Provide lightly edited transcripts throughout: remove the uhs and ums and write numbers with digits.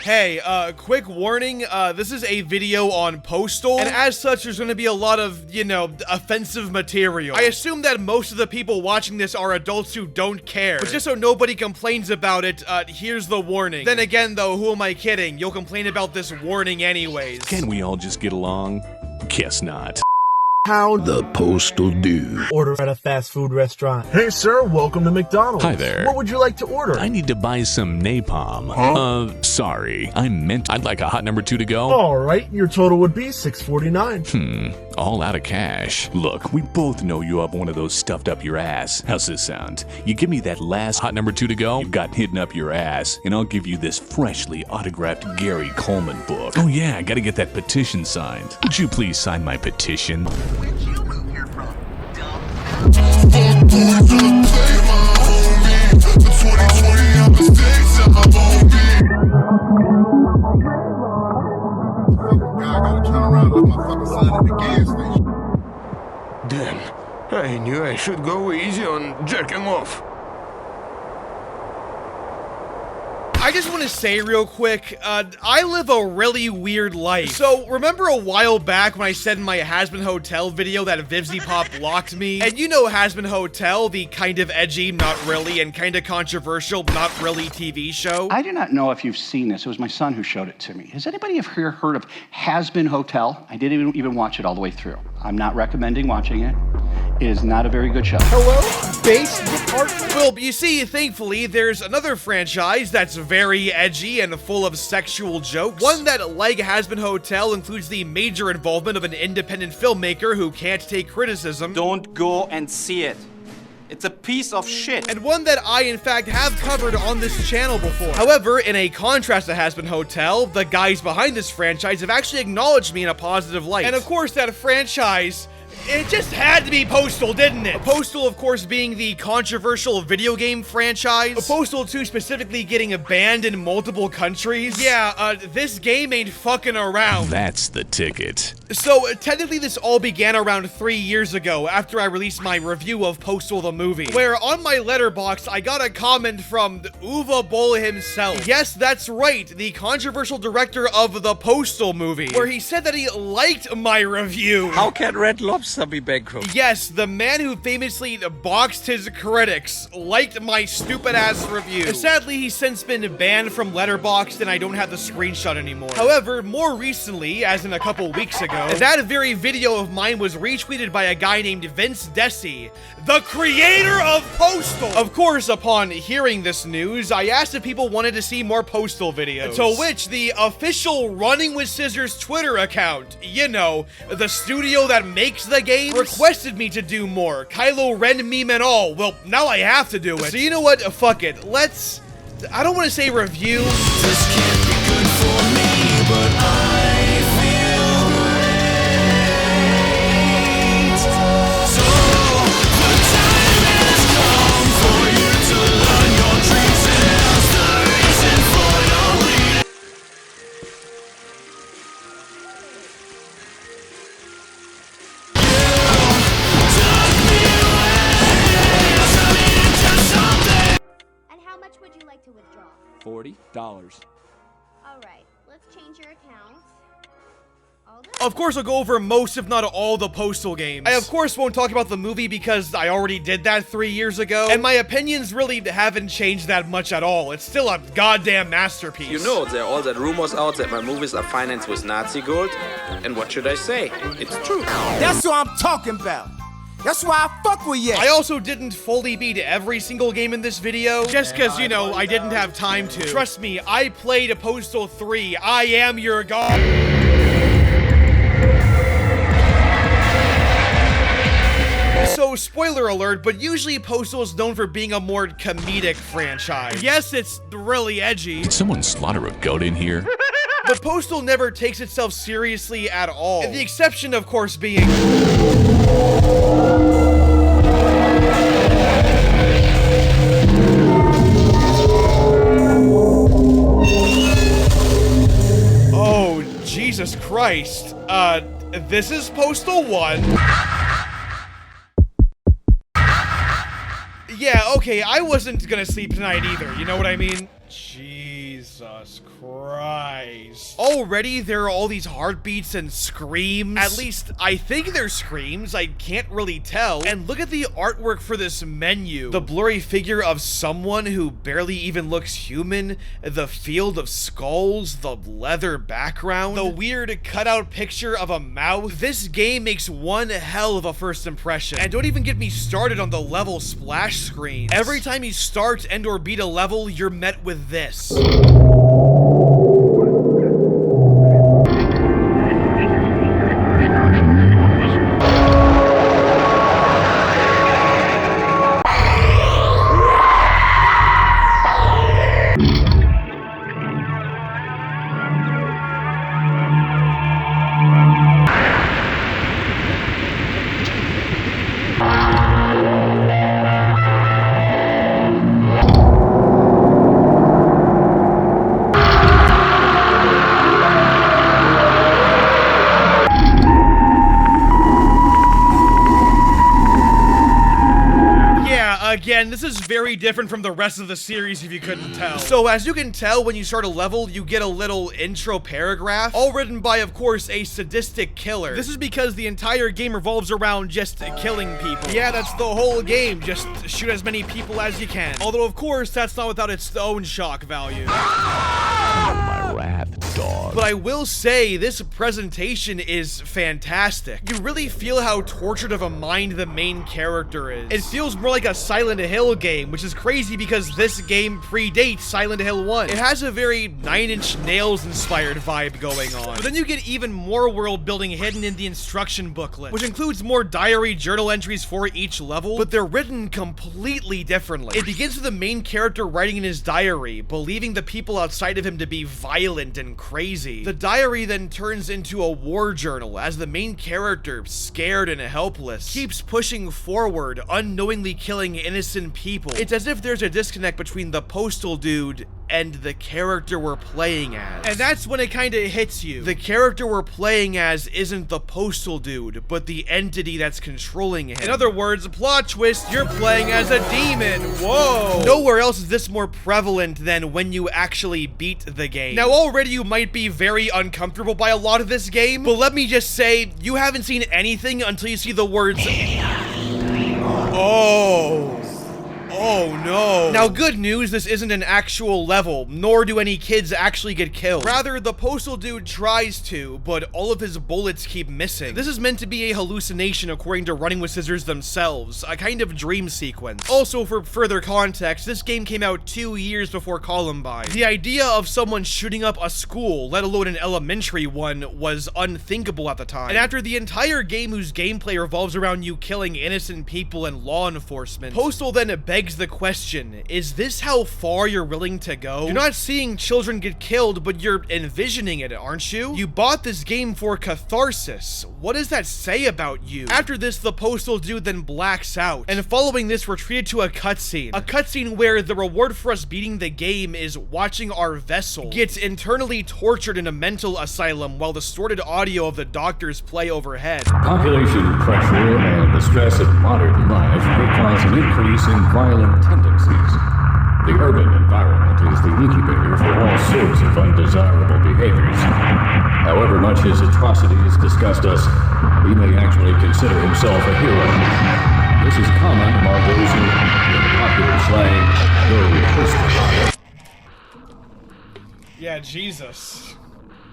Hey, quick warning, this is a video on Postal, and as such, there's gonna be a lot of, you know, offensive material. I assume that most of the people watching this are adults who don't care, but just so nobody complains about it, here's the warning. Then again, though, who am I kidding? You'll complain about this warning anyways. Can we all just get along? Guess not. How the Postal do? Order at a fast food restaurant. Hey sir, welcome to McDonald's. Hi there. What would you like to order? I need to buy some napalm. Sorry. I'd like a hot number 2 to go. Alright, your total would be $6.49. All out of cash. Look, we both know you have one of those stuffed up your ass. How's this sound? You give me that last hot number 2 to go you've got hidden up your ass, and I'll give you this freshly autographed Gary Coleman book. Oh yeah, I gotta get that petition signed. Would you please sign my petition? Where'd you move here from, dumb? Damn, I knew I should go easy on jerking off. I just want to say real quick, I live a really weird life. So, remember a while back when I said in my Has-Been Hotel video that Vivzy Pop blocked me? And you know Has-Been Hotel, the kind of edgy, not really, and kind of controversial, not really TV show? I do not know if you've seen this. It was my son who showed it to me. Has anybody here heard of Has-Been Hotel? I didn't even watch it all the way through. I'm not recommending watching it. It is not a very good show. Hello? Base department? Well, you see, thankfully, there's another franchise that's very edgy and full of sexual jokes. One that, like Has-Been Hotel, includes the major involvement of an independent filmmaker who can't take criticism. Don't go and see it. It's a piece of shit. And one that I, in fact, have covered on this channel before. However, in a contrast to Has-Been Hotel, the guys behind this franchise have actually acknowledged me in a positive light. And of course, that franchise, it just had to be Postal, didn't it? Postal, of course, being the controversial video game franchise. Postal 2 specifically getting banned in multiple countries. Yeah, this game ain't fucking around. That's the ticket. So, technically this all began around 3 years ago, after I released my review of Postal the movie, where on my letterbox, I got a comment from Uwe Boll himself. Yes, that's right, the controversial director of the Postal movie, where he said that he liked my review. How can Red Lobster be bankrupt? Yes, the man who famously boxed his critics liked my stupid-ass review. Sadly, he's since been banned from Letterboxd, and I don't have the screenshot anymore. However, more recently, as in a couple weeks ago, that very video of mine was retweeted by a guy named Vince Desi, the creator of Postal! Of course, upon hearing this news, I asked if people wanted to see more Postal videos, to which the official Running with Scissors Twitter account, you know, the studio that makes the games, requested me to do more, Kylo Ren meme and all. Well, now I have to do it. So you know what? Fuck it. Let's... I don't want to say review. This can't be good for me, but I feel great. So, the time has come for you to learn your dreams and the reason for your lead. And how much would you like to withdraw? $40. Alright, let's change your account. Of course, I'll go over most, if not all, the Postal games. I, of course, won't talk about the movie because I already did that 3 years ago, and my opinions really haven't changed that much at all. It's still a goddamn masterpiece. You know, there are all that rumors out that my movies are financed with Nazi gold, and what should I say? It's true. That's what I'm talking about. That's why I fuck with you. I also didn't fully beat every single game in this video, just because, you know, I didn't have time to. Trust me, I played Postal 3. I am your god. So, spoiler alert, but usually Postal is known for being a more comedic franchise. Yes, it's really edgy. Did someone slaughter a goat in here? But Postal never takes itself seriously at all. The exception, of course, being... Oh, Jesus Christ. This is Postal 1. Yeah, okay, I wasn't gonna sleep tonight either, you know what I mean? Jesus Christ. Christ. Already, there are all these heartbeats and screams. At least, I think they're screams. I can't really tell. And look at the artwork for this menu. The blurry figure of someone who barely even looks human, the field of skulls, the leather background, the weird cutout picture of a mouth. This game makes one hell of a first impression. And don't even get me started on the level splash screen. Every time you start and or beat a level, you're met with this. Again, this is very different from the rest of the series if you couldn't tell. So as you can tell, when you start a level, you get a little intro paragraph, all written by, of course, a sadistic killer. This is because the entire game revolves around just killing people. Yeah, that's the whole game, just shoot as many people as you can. Although, of course, that's not without its own shock value. My wrath, dog. But I will say, this presentation is fantastic. You really feel how tortured of a mind the main character is. It feels more like a Silent Hill game, which is crazy because this game predates Silent Hill 1. It has a very 9 Inch Nails inspired vibe going on. But then you get even more world building hidden in the instruction booklet, which includes more diary journal entries for each level, but they're written completely differently. It begins with the main character writing in his diary, believing the people outside of him to be violent and crazy. The diary then turns into a war journal as the main character, scared and helpless, keeps pushing forward, unknowingly killing innocent people. It's as if there's a disconnect between the Postal dude and the character we're playing as. And that's when it kinda hits you. The character we're playing as isn't the Postal dude, but the entity that's controlling him. In other words, plot twist, you're playing as a demon. Whoa! Nowhere else is this more prevalent than when you actually beat the game. Now already you might be very uncomfortable by a lot of this game, but let me just say, you haven't seen anything until you see the words oh. Oh no. Now good news, this isn't an actual level, nor do any kids actually get killed. Rather, the Postal dude tries to, but all of his bullets keep missing. This is meant to be a hallucination according to Running with Scissors themselves, a kind of dream sequence. Also, for further context, this game came out 2 years before Columbine. The idea of someone shooting up a school, let alone an elementary one, was unthinkable at the time. And after the entire game whose gameplay revolves around you killing innocent people and law enforcement, Postal then begs the question, is this how far you're willing to go? You're not seeing children get killed, but you're envisioning it, aren't you? You bought this game for catharsis. What does that say about you? After this, the Postal dude then blacks out, and following this, we're treated to a cutscene. A cutscene where the reward for us beating the game is watching our vessel get internally tortured in a mental asylum while the distorted audio of the doctors play overhead. Population pressure and the stress of modern life may cause an increase in violent tendencies. The urban environment is the incubator for all sorts of undesirable behaviors. However much his atrocities disgust us, he may actually consider himself a hero. This is common among those who, in popular slang, go postal. Yeah, Jesus.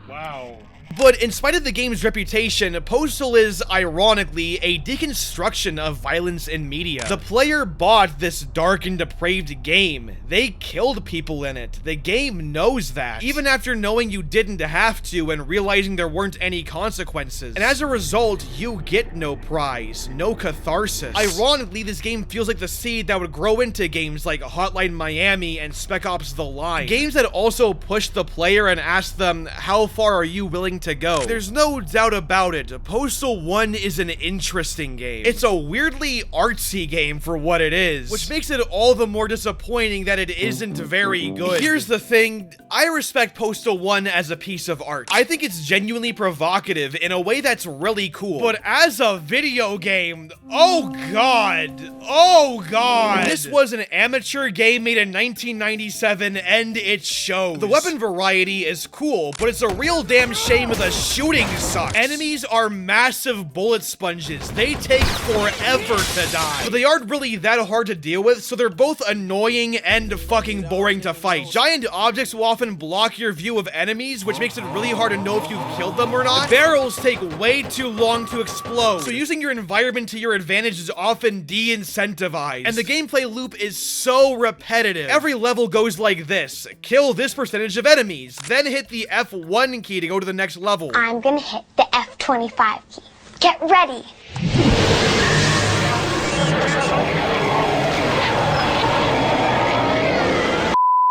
Wow. But in spite of the game's reputation, Postal is, ironically, a deconstruction of violence in media. The player bought this dark and depraved game. They killed people in it. The game knows that. Even after knowing you didn't have to and realizing there weren't any consequences. And as a result, you get no prize, no catharsis. Ironically, this game feels like the seed that would grow into games like Hotline Miami and Spec Ops: The Line. Games that also push the player and ask them, how far are you willing to go? There's no doubt about it, Postal 1 is an interesting game. It's a weirdly artsy game for what it is, which makes it all the more disappointing that it isn't very good. Here's the thing, I respect Postal 1 as a piece of art. I think it's genuinely provocative in a way that's really cool. But as a video game, oh god. This was an amateur game made in 1997 and it shows. The weapon variety is cool, but it's a real damn shame the shooting sucks. Enemies are massive bullet sponges. They take forever to die. But they aren't really that hard to deal with, so they're both annoying and fucking boring to fight. Giant objects will often block your view of enemies, which makes it really hard to know if you've killed them or not. Barrels take way too long to explode, so using your environment to your advantage is often de-incentivized. And the gameplay loop is so repetitive. Every level goes like this: kill this percentage of enemies, then hit the F1 key to go to the next level. I'm gonna hit the F25 key. Get ready.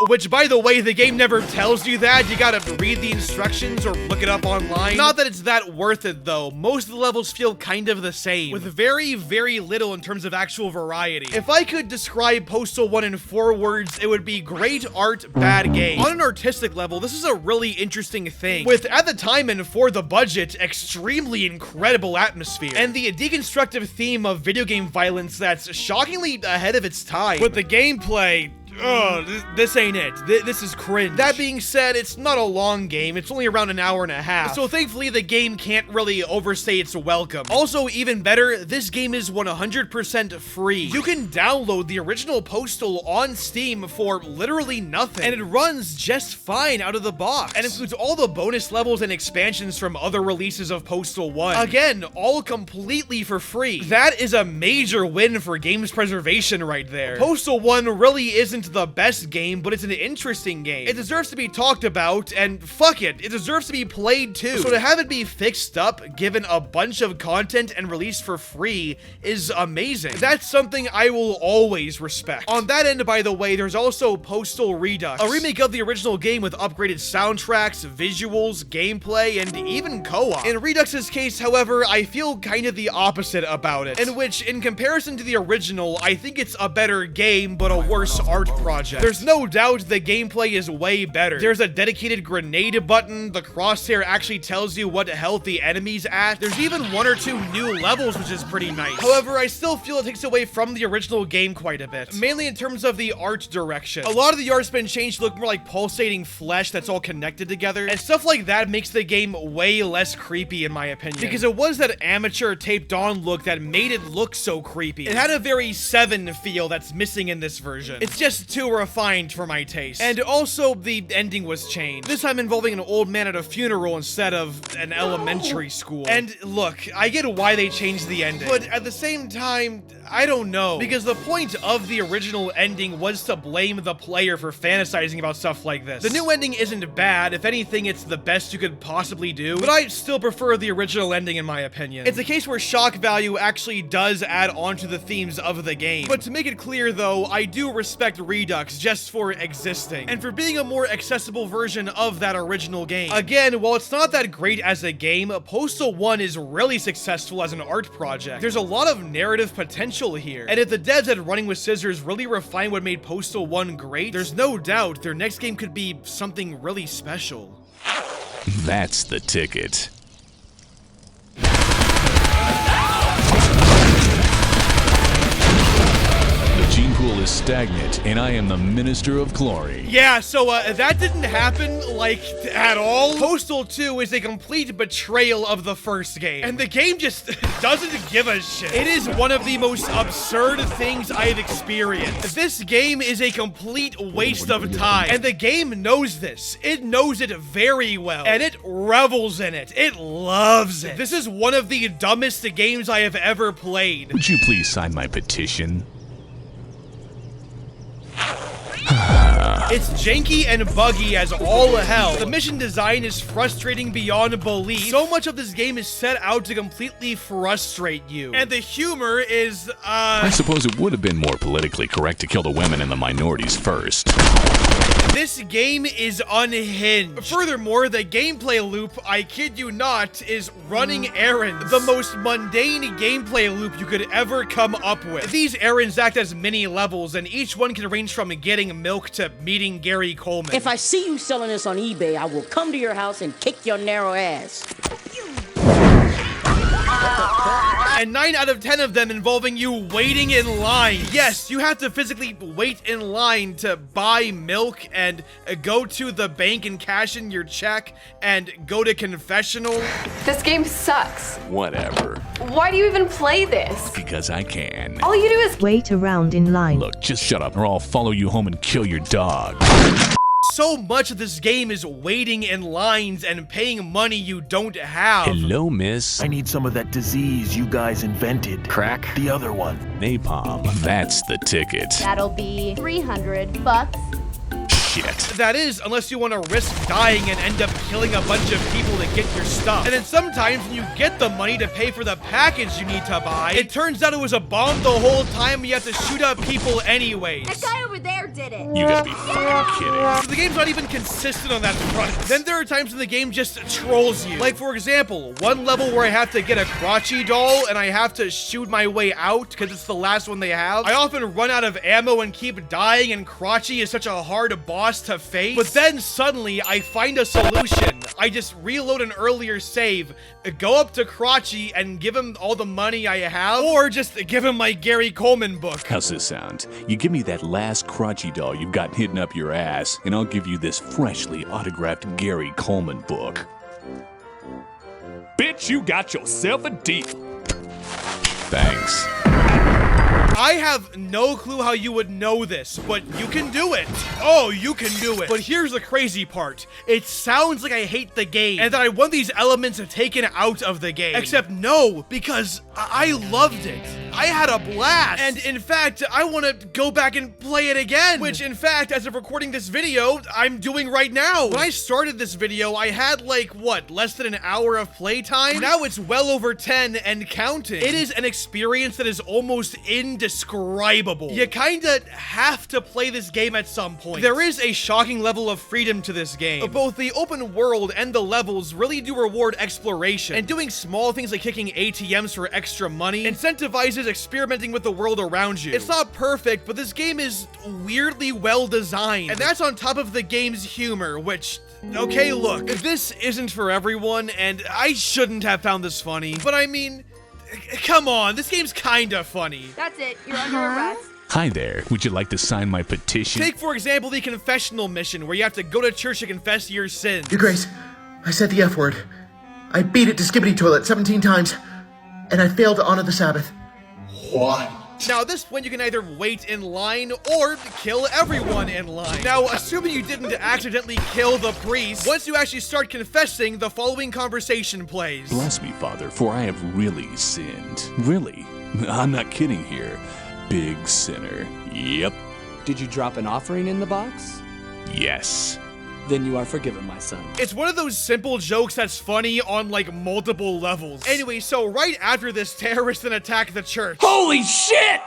Which, by the way, the game never tells you that. You gotta read the instructions or look it up online. Not that it's that worth it, though. Most of the levels feel kind of the same, with very, very little in terms of actual variety. If I could describe Postal 1 in 4 words, it would be great art, bad game. On an artistic level, this is a really interesting thing, with, at the time and for the budget, extremely incredible atmosphere, and the deconstructive theme of video game violence that's shockingly ahead of its time. But the gameplay, this ain't it. This is cringe. That being said, it's not a long game. It's only around an hour and a half. So thankfully, the game can't really overstay its welcome. Also, even better, this game is 100% free. You can download the original Postal on Steam for literally nothing, and it runs just fine out of the box, and includes all the bonus levels and expansions from other releases of Postal 1. Again, all completely for free. That is a major win for games preservation right there. Postal 1 really isn't the best game, but it's an interesting game. It deserves to be talked about, and fuck it, it deserves to be played too. So to have it be fixed up, given a bunch of content, and released for free is amazing. That's something I will always respect. On that end, by the way, there's also Postal Redux, a remake of the original game with upgraded soundtracks, visuals, gameplay, and even co-op. In Redux's case, however, I feel kind of the opposite about it, in which, in comparison to the original, I think it's a better game, but a worse art project. There's no doubt the gameplay is way better. There's a dedicated grenade button, the crosshair actually tells you what health the enemy's at. There's even 1 or 2 new levels, which is pretty nice. However, I still feel it takes away from the original game quite a bit, mainly in terms of the art direction. A lot of the art's been changed to look more like pulsating flesh that's all connected together, and stuff like that makes the game way less creepy in my opinion, because it was that amateur taped on look that made it look so creepy. It had a very 7 feel that's missing in this version. It's just too refined for my taste. And also, the ending was changed, this time involving an old man at a funeral instead of an elementary school. And look, I get why they changed the ending, but at the same time, I don't know, because the point of the original ending was to blame the player for fantasizing about stuff like this. The new ending isn't bad. If anything, it's the best you could possibly do, but I still prefer the original ending in my opinion. It's a case where shock value actually does add on to the themes of the game. But to make it clear though, I do respect Redux just for existing, and for being a more accessible version of that original game. Again, while it's not that great as a game, Postal 1 is really successful as an art project. There's a lot of narrative potential here, and if the devs at Running with Scissors really refined what made Postal 1 great, there's no doubt their next game could be something really special. That's the ticket. The gene pool is stagnant, and I am the Minister of Glory. Yeah, so that didn't happen, like, at all. Postal 2 is a complete betrayal of the first game, and the game just doesn't give a shit. It is one of the most absurd things I've experienced. This game is a complete waste of time, and the game knows this. It knows it very well, and it revels in it. It loves it. This is one of the dumbest games I have ever played. Would you please sign my petition? It's janky and buggy as all hell. The mission design is frustrating beyond belief. So much of this game is set out to completely frustrate you. And the humor is, I suppose it would have been more politically correct to kill the women and the minorities first. This game is unhinged. Furthermore, the gameplay loop, I kid you not, is running errands. The most mundane gameplay loop you could ever come up with. These errands act as mini levels, and each one can range from getting milk to meeting Gary Coleman. If I see you selling this on eBay, I will come to your house and kick your narrow ass. And 9 out of 10 of them involving you waiting in line. Yes, you have to physically wait in line to buy milk and go to the bank and cash in your check and go to confessional. This game sucks. Whatever. Why do you even play this? Because I can. All you do is wait around in line. Look, just shut up or I'll follow you home and kill your dog. So much of this game is waiting in lines and paying money you don't have. Hello, miss. I need some of that disease you guys invented. Crack? The other one. Napalm. That's the ticket. That'll be $300. Shit. That is, unless you want to risk dying and end up killing a bunch of people to get your stuff. And then sometimes when you get the money to pay for the package you need to buy, it turns out it was a bomb the whole time and you have to shoot up people anyways. That guy over there did it. You gotta be fucking kidding. So the game's not even consistent on that front. Then there are times when the game just trolls you. Like, for example, one level where I have to get a crotchy doll and I have to shoot my way out because it's the last one they have. I often run out of ammo and keep dying, and crotchy is such a hard boss to face. But then suddenly I find a solution. I just reload an earlier save, go up to Crotchy and give him all the money I have, or just give him my Gary Coleman book. How's this sound? You give me that last crotchy doll you've got hidden up your ass, and I'll give you this freshly autographed Gary Coleman book. Bitch, you got yourself a deal. Thanks. I have no clue how you would know this, but you can do it. Oh, you can do it. But here's the crazy part. It sounds like I hate the game and that I want these elements taken out of the game. Except no, because I loved it. I had a blast. And in fact, I want to go back and play it again. Which in fact, as of recording this video, I'm doing right now. When I started this video, I had like, what, less than an hour of playtime? Now it's well over 10 and counting. It is an experience that is almost indescribable. You kinda have to play this game at some point. There is a shocking level of freedom to this game. Both the open world and the levels really do reward exploration, and doing small things like kicking ATMs for extra money incentivizes experimenting with the world around you. It's not perfect, but this game is weirdly well designed, and that's on top of the game's humor, which, okay, look, this isn't for everyone, and I shouldn't have found this funny, but I mean, come on, this game's kinda funny. That's it. You're under arrest. Hi there, would you like to sign my petition? Take, for example, the confessional mission, where you have to go to church to confess your sins. Your Grace, I said the F word. I beat it to Skibbity Toilet 17 times, and I failed to honor the Sabbath. What? Now, at this point, you can either wait in line or kill everyone in line. Now, assuming you didn't accidentally kill the priest, once you actually start confessing, the following conversation plays. Bless me, Father, for I have really sinned. Really? I'm not kidding here. Big sinner. Yep. Did you drop an offering in the box? Yes. Then you are forgiven, my son. It's one of those simple jokes that's funny on, like, multiple levels. Anyway, so right after this, terrorists then attack the church. Holy shit!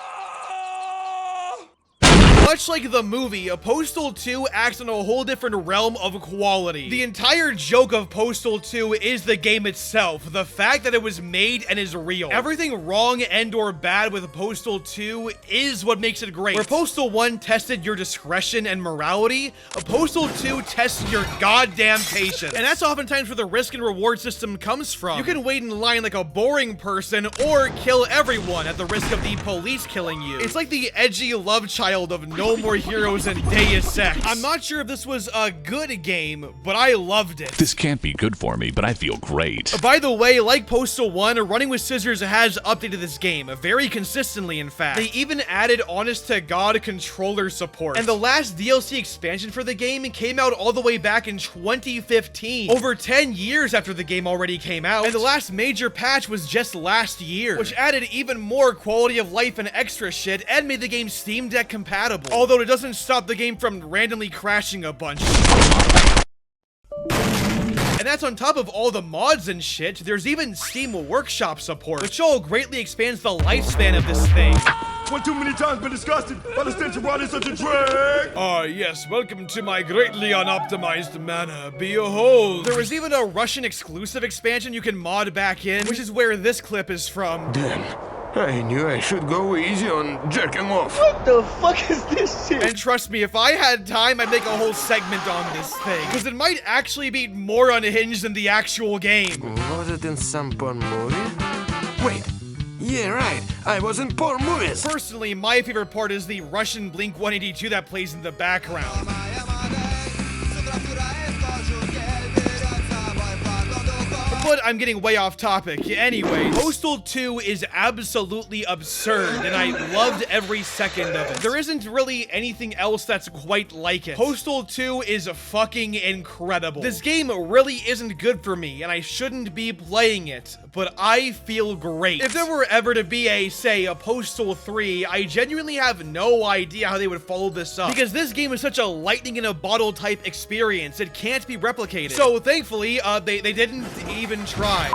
Much like the movie, Postal 2 acts in a whole different realm of quality. The entire joke of Postal 2 is the game itself, the fact that it was made and is real. Everything wrong and or bad with Postal 2 is what makes it great. Where Postal 1 tested your discretion and morality, Postal 2 tests your goddamn patience. And that's oftentimes where the risk and reward system comes from. You can wait in line like a boring person or kill everyone at the risk of the police killing you. It's like the edgy love child of No More Heroes and Deus Ex. I'm not sure if this was a good game, but I loved it. This can't be good for me, but I feel great. By the way, like Postal 1, Running with Scissors has updated this game, very consistently in fact. They even added honest-to-God controller support. And the last DLC expansion for the game came out all the way back in 2015, over 10 years after the game already came out. And the last major patch was just last year, which added even more quality of life and extra shit and made the game Steam Deck compatible. Although it doesn't stop the game from randomly crashing a bunch. And that's on top of all the mods and shit. There's even Steam Workshop support, which all greatly expands the lifespan of this thing. One too many times been disgusted by the stench of riding such a drag. Yes, welcome to my greatly unoptimized manor. Behold. There was even a Russian exclusive expansion you can mod back in, which is where this clip is from. Damn. I knew I should go easy on jerking off. What the fuck is this shit? And trust me, if I had time, I'd make a whole segment on this thing. Because it might actually be more unhinged than the actual game. Was it in some porn movie? Wait. Yeah, right. I was in porn movies. Personally, my favorite part is the Russian Blink 182 that plays in the background. But I'm getting way off topic. Anyway, Postal 2 is absolutely absurd, and I loved every second of it. There isn't really anything else that's quite like it. Postal 2 is fucking incredible. This game really isn't good for me, and I shouldn't be playing it, but I feel great. If there were ever to be say, a Postal 3, I genuinely have no idea how they would follow this up, because this game is such a lightning in a bottle type experience. It can't be replicated. So thankfully, they didn't even try.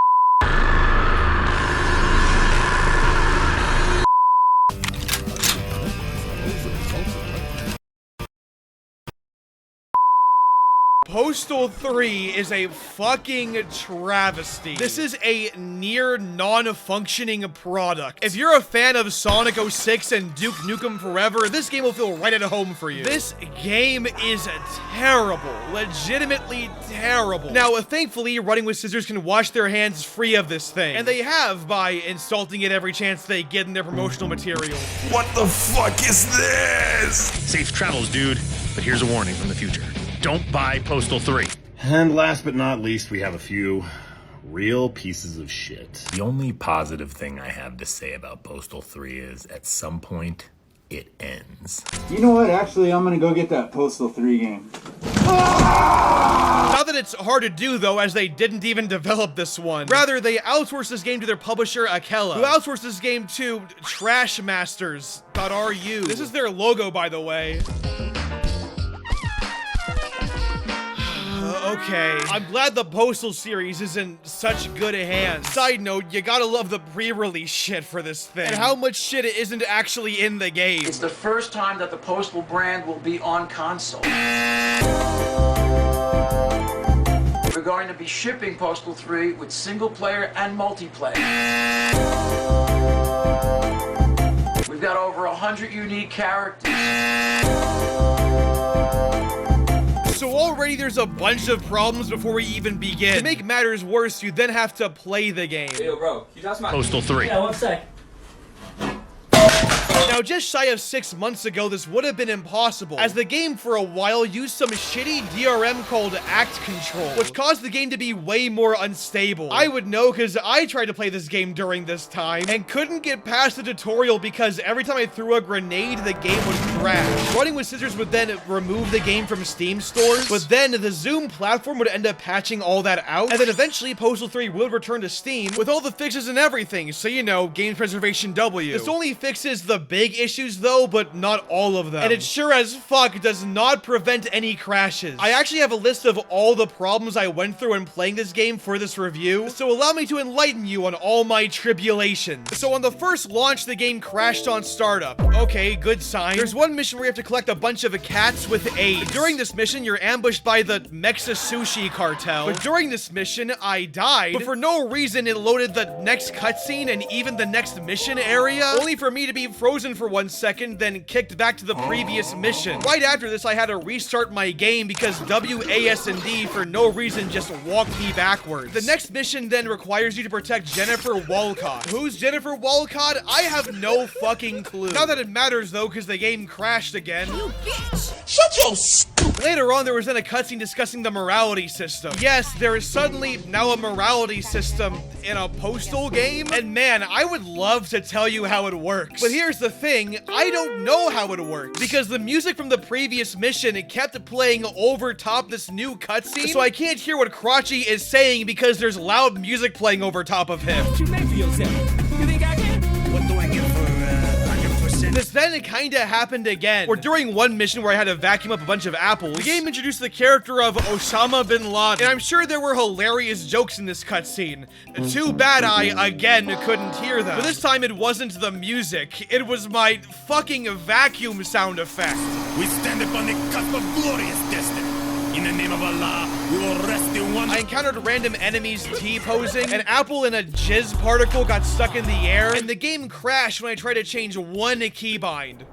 Postal 3 is a fucking travesty. This is a near non-functioning product. If you're a fan of Sonic 06 and Duke Nukem Forever, this game will feel right at home for you. This game is terrible. Legitimately terrible. Now, thankfully, Running with Scissors can wash their hands free of this thing. And they have by insulting it every chance they get in their promotional material. What the fuck is this? Safe travels, dude. But here's a warning from the future. Don't buy Postal 3. And last but not least, we have a few real pieces of shit. The only positive thing I have to say about Postal 3 is at some point, it ends. You know what? Actually, I'm gonna go get that Postal 3 game. Not that it's hard to do, though, as they didn't even develop this one. Rather, they outsourced this game to their publisher, Akela, who outsourced this game to Trashmasters.ru. This is their logo, by the way. Okay, I'm glad the Postal series is in such good hands. Side note, you gotta love the pre-release shit for this thing. And how much shit it isn't actually in the game. It's the first time that the Postal brand will be on console. We're going to be shipping Postal 3 with single player and multiplayer. We've got over 100 unique characters. So already there's a bunch of problems before we even begin. To make matters worse, you then have to play the game. Hey, yo, bro, you got my Postal 3. Yeah, one sec. Now, just shy of 6 months ago, this would have been impossible, as the game for a while used some shitty DRM called Act Control, which caused the game to be way more unstable. I would know because I tried to play this game during this time, and couldn't get past the tutorial because every time I threw a grenade, the game would crash. Running with Scissors would then remove the game from Steam stores, but then the Zoom platform would end up patching all that out, and then eventually Postal 3 would return to Steam with all the fixes and everything, so you know, game preservation W. This only fixes the big issues though, but not all of them. And it sure as fuck does not prevent any crashes. I actually have a list of all the problems I went through when playing this game for this review, so allow me to enlighten you on all my tribulations. So on the first launch, the game crashed on startup. Okay, good sign. There's one mission where you have to collect a bunch of cats with AIDS. During this mission, you're ambushed by the Mexa Sushi cartel. But during this mission, I died, but for no reason it loaded the next cutscene and even the next mission area, only for me to be frozen for 1 second, then kicked back to the previous mission. Right after this, I had to restart my game because WASD for no reason just walked me backwards. The next mission then requires you to protect Jennifer Walcott. Who's Jennifer Walcott? I have no fucking clue. Not that it matters though, because the game crashed again. You bitch! Shut your Later on, there was then a cutscene discussing the morality system. Yes, there is suddenly now a morality system in a Postal game, and man, I would love to tell you how it works. But here's the thing, I don't know how it works, because the music from the previous mission, it kept playing over top this new cutscene, so I can't hear what Crotchy is saying because there's loud music playing over top of him. What you make for yourself? You think I can? What do I get for 100%? then it kinda happened again, where during one mission where I had to vacuum up a bunch of apples, the game introduced the character of Osama bin Laden, and I'm sure there were hilarious jokes in this cutscene. Too bad I, again, couldn't hear them. But this time it wasn't the music, it was my fucking vacuum sound effect. We stand upon the cusp of glorious destiny. In the name of Allah, we will rest in one. I encountered random enemies T-posing, an apple and a jizz particle got stuck in the air, and the game crashed when I tried to change one keybind.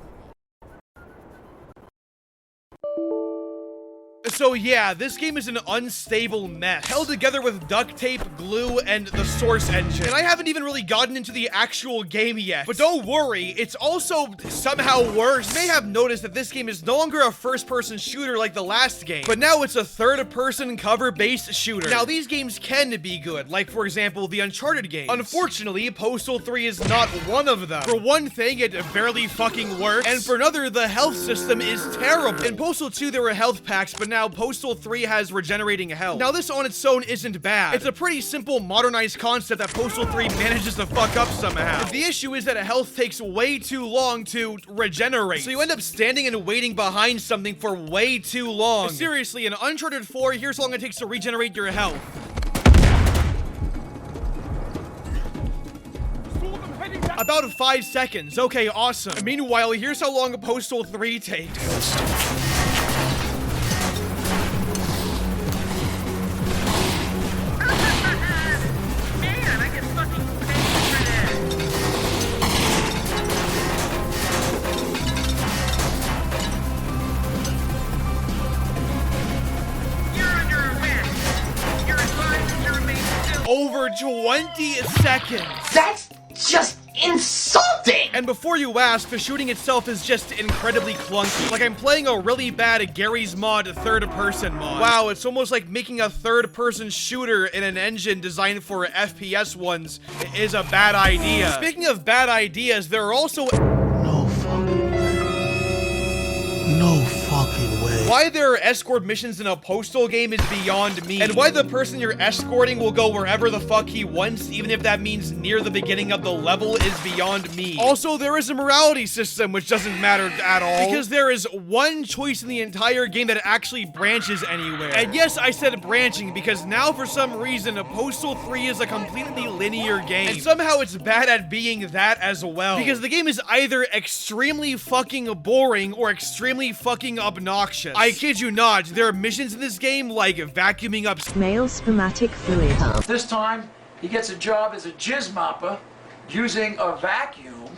So yeah, this game is an unstable mess, held together with duct tape, glue, and the source engine. And I haven't even really gotten into the actual game yet. But don't worry, it's also somehow worse. You may have noticed that this game is no longer a first-person shooter like the last game, but now it's a third-person cover-based shooter. Now, these games can be good, like, for example, the Uncharted games. Unfortunately, Postal 3 is not one of them. For one thing, it barely fucking works, and for another, the health system is terrible. In Postal 2, there were health packs, but now Postal 3 has regenerating health. Now this on its own isn't bad. It's a pretty simple modernized concept that Postal 3 manages to fuck up somehow. The issue is that health takes way too long to regenerate. So you end up standing and waiting behind something for way too long. Seriously, in Uncharted 4, here's how long it takes to regenerate your health. About 5 seconds. Okay, awesome. Meanwhile, here's how long Postal 3 takes. Over 20 seconds. That's just insulting! And before you ask, the shooting itself is just incredibly clunky. Like I'm playing a really bad Gary's Mod third-person mod. Wow, it's almost like making a third-person shooter in an engine designed for FPS ones is a bad idea. Speaking of bad ideas, there are also... No fucking way. Why there are escort missions in a Postal game is beyond me. And why the person you're escorting will go wherever the fuck he wants, even if that means near the beginning of the level, is beyond me. Also, there is a morality system, which doesn't matter at all, because there is one choice in the entire game that actually branches anywhere. And yes, I said branching, because now for some reason, Postal 3 is a completely linear game. And somehow it's bad at being that as well. Because the game is either extremely fucking boring or extremely fucking obnoxious. I kid you not, there are missions in this game like vacuuming up male spermatic fluid. This time, he gets a job as a jizz mopper using a vacuum.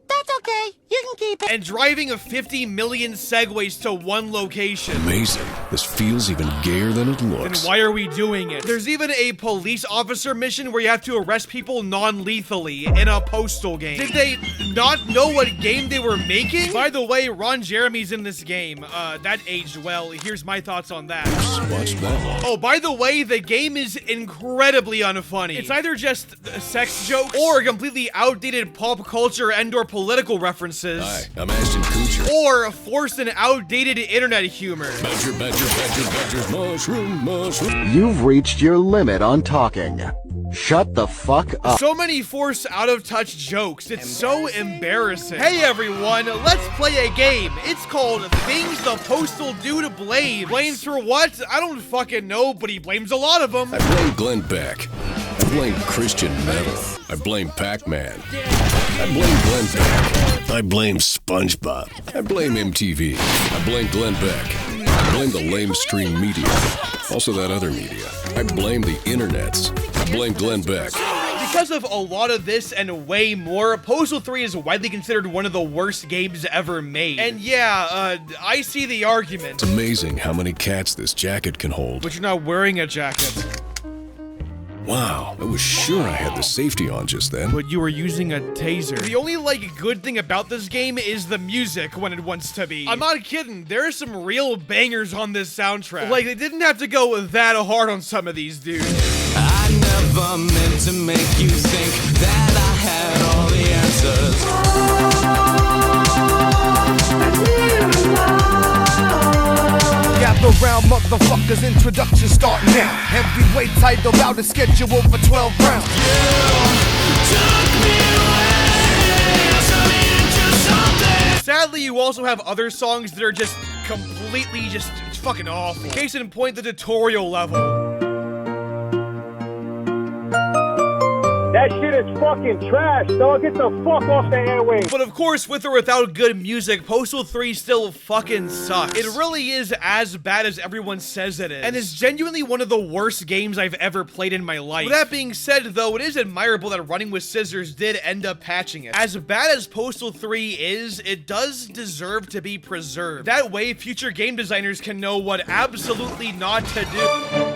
That's okay. You can keep it. And driving 50 million segways to one location. Amazing. This feels even gayer than it looks. Then why are we doing it? There's even a police officer mission where you have to arrest people non-lethally in a Postal game. Did they not know what game they were making? By the way, Ron Jeremy's in this game. That aged well. Here's my thoughts on that. Watch that. Oh, by the way, the game is incredibly unfunny. It's either just sex jokes or completely outdated pop culture and/or political references. Hi, I'm Ashton Kutcher. Or forced and outdated internet humor. Badger, mushroom. You've reached your limit on talking. Shut the fuck up. So many forced out-of-touch jokes. It's so embarrassing. Hey everyone, let's play a game. It's called Things the Postal Do to Blame. Blames for what? I don't fucking know, but he blames a lot of them. I blame Glenn Beck. I blame Christian metal. I blame Pac-Man. I blame Glenn Beck. I blame SpongeBob. I blame MTV. I blame Glenn Beck. I blame the lamestream media. Also that other media. I blame the internets. I blame Glenn Beck. Because of a lot of this and way more, Postal 3 is widely considered one of the worst games ever made. And yeah, I see the argument. It's amazing how many cats this jacket can hold. But you're not wearing a jacket. Wow, I was sure I had the safety on just then. But you were using a taser. The only, good thing about this game is the music when it wants to be. I'm not kidding, there are some real bangers on this soundtrack. Like, they didn't have to go that hard on some of these dudes. I never meant to make you think that I had all the answers. Gather round, motherfuckers, introduction start now. Heavyweight title out a schedule for 12 rounds. You took me away, so into something. sadly, you also have other songs that are just completely just fucking awful. Case in point, the tutorial level. That shit is fucking trash, dog. Get the fuck off the airwaves. But of course, with or without good music, Postal 3 still fucking sucks. It really is as bad as everyone says it is, and is genuinely one of the worst games I've ever played in my life. With that being said, though, it is admirable that Running with Scissors did end up patching it. As bad as Postal 3 is, it does deserve to be preserved. That way, future game designers can know what absolutely not to do.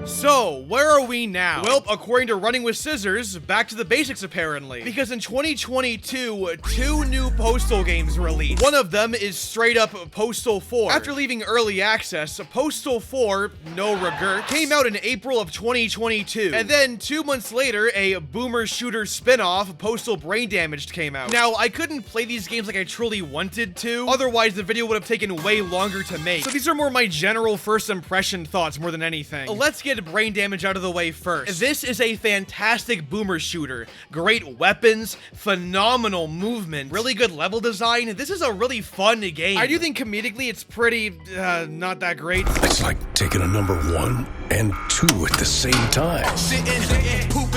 So, where are we now? Well, according to Running with Scissors, back to the basics apparently. Because in 2022, 2 new Postal games released. One of them is straight up Postal 4. After leaving early access, Postal 4, no regret, came out in April of 2022. And then 2 months later, a boomer shooter spin-off, Postal Brain Damaged, came out. Now, I couldn't play these games like I truly wanted to, otherwise the video would have taken way longer to make. So these are more my general first impression thoughts more than anything. Let's get Brain Damage out of the way first. This is a fantastic boomer shooter. Great weapons, phenomenal movement, really good level design. This is a really fun game. I do think comedically it's pretty, not that great. It's like taking a number 1 and 2 at the same time.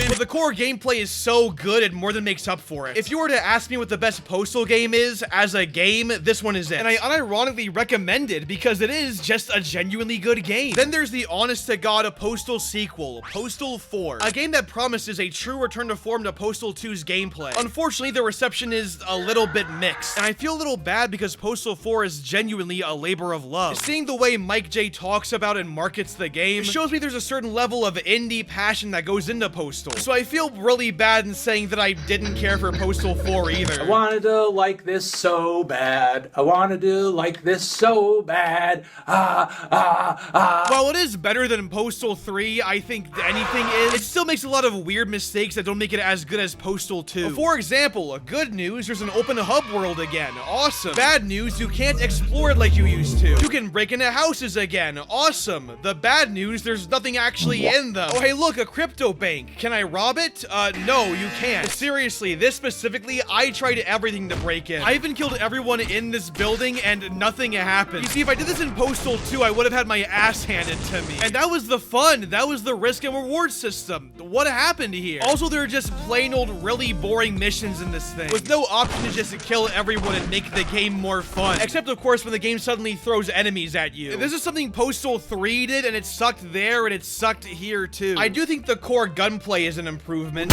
But the core gameplay is so good it more than makes up for it. If you were to ask me what the best Postal game is as a game, this one is it. And I unironically recommend it because it is just a genuinely good game. Then there's the honest-to-God Postal sequel, Postal 4, a game that promises a true return to form to Postal 2's gameplay. Unfortunately, the reception is a little bit mixed, and I feel a little bad because Postal 4 is genuinely a labor of love. Seeing the way Mike J talks about and markets the game shows me there's a certain level of indie passion that goes into Postal. So I feel really bad in saying that I didn't care for Postal 4 either. I wanted to like this so bad. I wanted to like this so bad. While it is better than Postal 3, I think anything is, it still makes a lot of weird mistakes that don't make it as good as Postal 2. For example, good news, there's an open hub world again. Awesome. Bad news, you can't explore it like you used to. You can break into houses again. Awesome. The bad news, there's nothing actually in them. Oh, hey, look, a crypto bank. Can I rob it? No, you can't. Seriously, this specifically, I tried everything to break in. I even killed everyone in this building and nothing happened. You see, if I did this in Postal 2, I would have had my ass handed to me. And that was the fun. That was the risk and reward system. What happened here? Also, there are just plain old really boring missions in this thing, with no option to just kill everyone and make the game more fun. Except, of course, when the game suddenly throws enemies at you. This is something Postal 3 did, and it sucked there, and it sucked here, too. I do think the core gunplay is an improvement.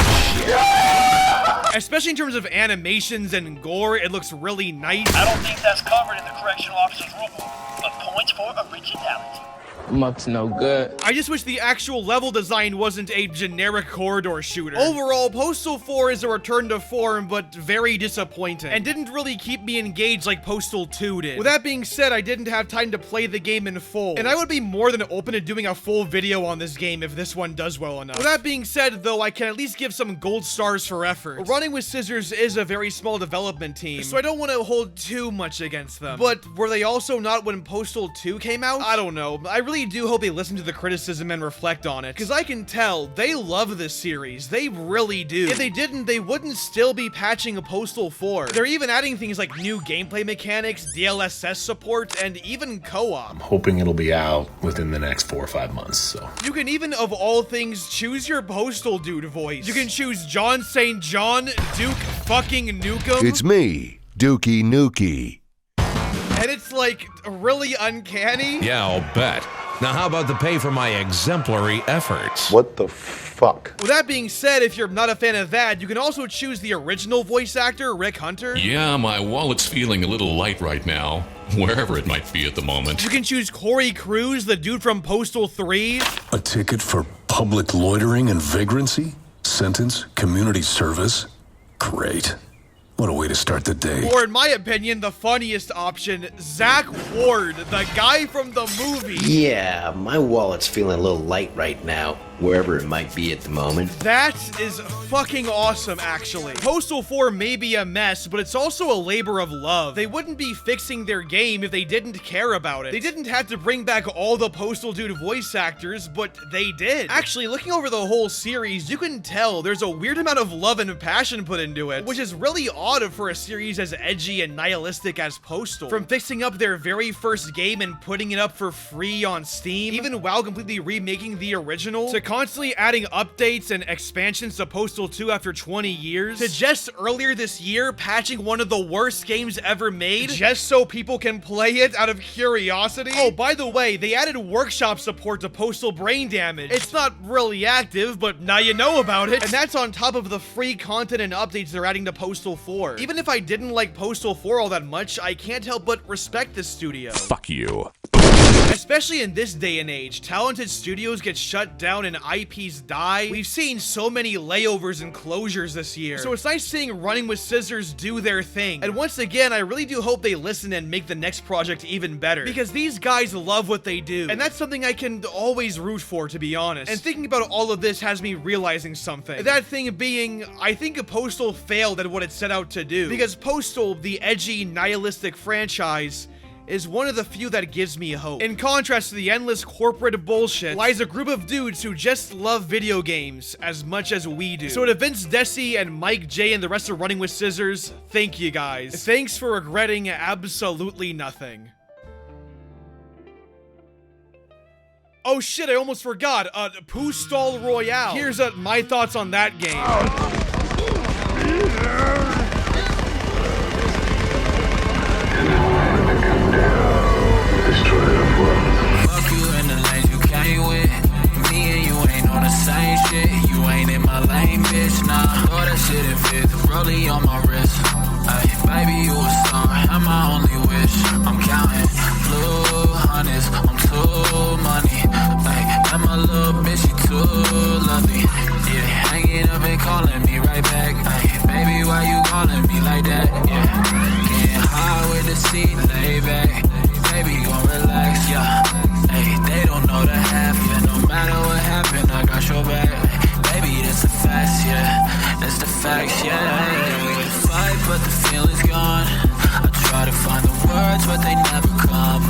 Especially in terms of animations and gore, it looks really nice. I don't think that's covered in the correctional officer's rulebook, but points for originality. I'm up to no good. I just wish the actual level design wasn't a generic corridor shooter. Overall, Postal 4 is a return to form, but very disappointing, and didn't really keep me engaged like Postal 2 did. With that being said, I didn't have time to play the game in full, and I would be more than open to doing a full video on this game if this one does well enough. With that being said, though, I can at least give some gold stars for effort. Running with Scissors is a very small development team, so I don't want to hold too much against them. But were they also not when Postal 2 came out? I don't know. I really do hope they listen to the criticism and reflect on it, because I can tell they love this series. They really do. If they didn't, they wouldn't still be patching a Postal 4. They're even adding things like new gameplay mechanics, DLSS support, and even co-op. I'm hoping it'll be out within the next 4 or 5 months, so. You can even, of all things, choose your Postal dude voice. You can choose John St. John, Duke fucking Nukem. It's me, Dookie Nukie. And it's like really uncanny. Yeah, I'll bet. Now, how about the pay for my exemplary efforts? What the fuck? With that being said, if you're not a fan of that, you can also choose the original voice actor, Rick Hunter. Yeah, my wallet's feeling a little light right now, wherever it might be at the moment. You can choose Corey Cruz, the dude from Postal 3. A ticket for public loitering and vagrancy? Sentence, community service? Great. What a way to start the day. Or, in my opinion, the funniest option, Zach Ward, the guy from the movie. Yeah, my wallet's feeling a little light right now. wherever it might be at the moment. That is fucking awesome, actually. Postal 4 may be a mess, but it's also a labor of love. They wouldn't be fixing their game if they didn't care about it. They didn't have to bring back all the Postal Dude voice actors, but they did. Actually, looking over the whole series, you can tell there's a weird amount of love and passion put into it, which is really odd for a series as edgy and nihilistic as Postal. From fixing up their very first game and putting it up for free on Steam, even while completely remaking the original, to constantly adding updates and expansions to Postal 2 after 20 years, to just earlier this year patching one of the worst games ever made just so people can play it out of curiosity. Oh, by the way, they added workshop support to Postal Brain Damage. It's not really active, but now you know about it. And that's on top of the free content and updates they're adding to Postal 4. Even if I didn't like Postal 4 all that much, I can't help but respect this studio. Fuck you. Especially in this day and age, talented studios get shut down and IPs die. We've seen so many layovers and closures this year, so it's nice seeing Running with Scissors do their thing. And once again, I really do hope they listen and make the next project even better, because these guys love what they do, and that's something I can always root for, to be honest. And thinking about all of this has me realizing something. That thing being, I think Postal failed at what it set out to do, because Postal, the edgy, nihilistic franchise, is one of the few that gives me hope. In contrast to the endless corporate bullshit, lies a group of dudes who just love video games as much as we do. So to Vince Desi and Mike J and the rest of Running with Scissors, thank you guys. Thanks for regretting absolutely nothing. Oh shit, I almost forgot. Postal Royale. Here's my thoughts on that game. Fuck you in the lanes you came with. Me and you ain't on the same shit. You ain't in my lane, bitch. Nah, throw that shit in fifth. Rollie on my wrist. Ay, baby, you a star. I'm my only wish. I'm counting blue hundreds. I'm too money. Ay, and my little bitch, she too lovely. Yeah, hanging up and calling me right back. Ay, baby, why you calling me like that? Yeah, getting high with the seat laid back. Baby, gon' relax, yeah. Hey, they don't know the half, yeah. No matter what happened, I got your back. Baby, that's the facts, yeah. That's the facts, yeah. We can fight, but the feeling's gone. I try to find the words, but they never come.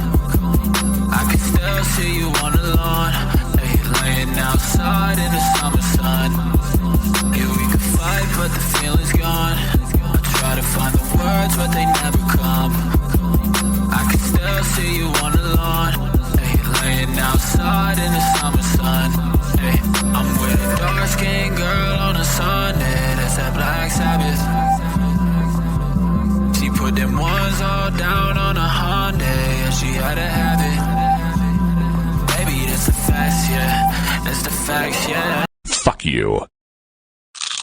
I can still see you on the lawn. Hey, laying outside in the summer sun. Yeah, we can fight, but the feeling's gone. I try to find the words, but they never come. I can still see you on the lawn, hey, laying outside in the summer sun. Hey, I'm with a dark-skinned girl on a Sunday, that's that Black Sabbath. She put them ones all down on a Hyundai, and she had to have it. Baby, that's the facts, yeah. That's the facts, yeah. Fuck you.